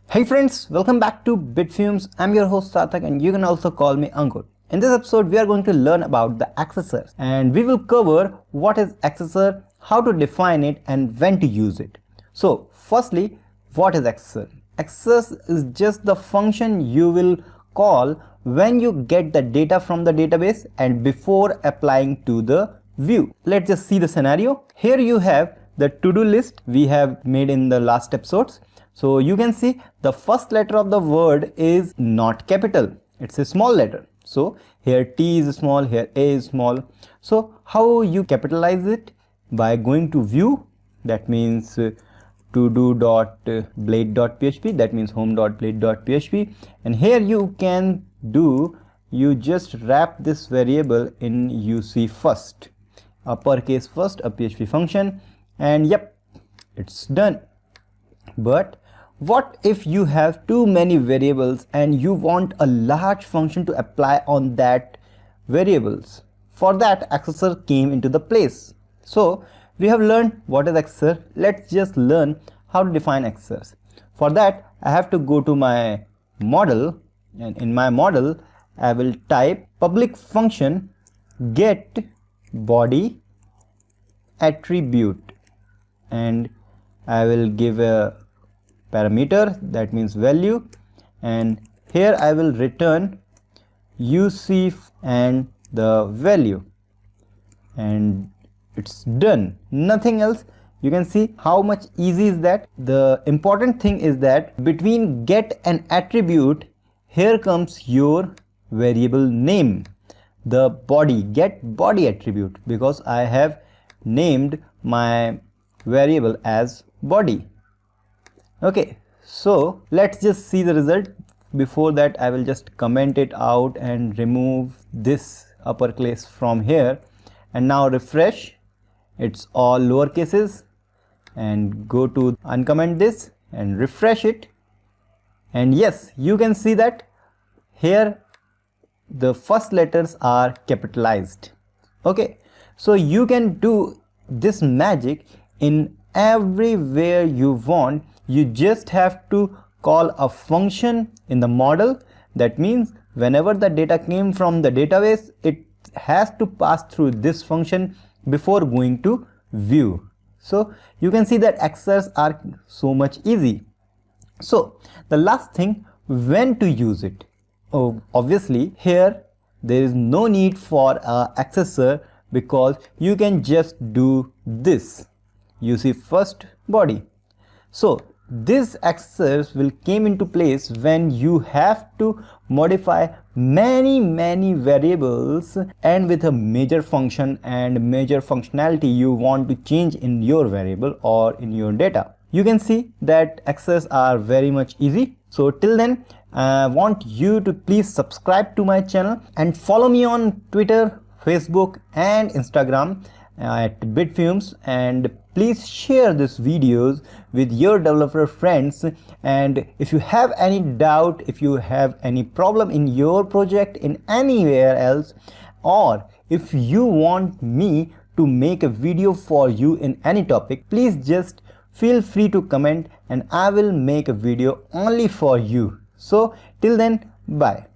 Hey friends, welcome back to Bitfumes. I'm your host Sarthak and you can also call me Ankur. In this episode, we are going to learn about the accessors and we will cover what is accessor, how to define it and when to use it. So firstly, what is accessor? Accessor is just the function you will call when you get the data from the database and before applying to the view. Let's just see the scenario. Here you have the to-do list we have made in the last episodes. So you can see the first letter of the word is not capital. It's a small letter. So here T is small, here A is small. So how you capitalize it? By going to view, that means todo.blade.php, that means home.blade.php, and here you can do, you just wrap this variable in UC first, uppercase first, a PHP function, and yep, it's done. But what if you have too many variables and you want a large function to apply on that variables? For that, accessor came into the place. So we have learned what is accessor. Let's just learn how to define accessors. For that, I have to go to my model, and in my model I will type public function get body attribute, and I will give a parameter, that means value, and here I will return UC and the value, and it's done, nothing else. You can see how much easy is that. The important thing is that between get and attribute, here comes your variable name, the body, get body attribute, because I have named my variable as body. Okay, so let's just see the result. Before that, I will just comment it out and remove this uppercase from here, and now refresh. It's all lower cases, and go to uncomment this and refresh it, and yes, you can see that here the first letters are capitalized. Okay, so you can do this magic in everywhere you want. You just have to call a function in the model. That means whenever the data came from the database, it has to pass through this function before going to view. So you can see that accessors are so much easy. So the last thing, when to use it. Oh, obviously here there is no need for a accessor, because you can just do this. You see first body. So this accessors will came into place when you have to modify many variables and with a major function and major functionality you want to change in your variable or in your data. You can see that accessors are very much easy. So till then, I want you to please subscribe to my channel and follow me on Twitter, Facebook and Instagram at Bitfumes, and please share these videos with your developer friends. And if you have any doubt, if you have any problem in your project in anywhere else, or if you want me to make a video for you in any topic, please just feel free to comment and I will make a video only for you. So till then, bye.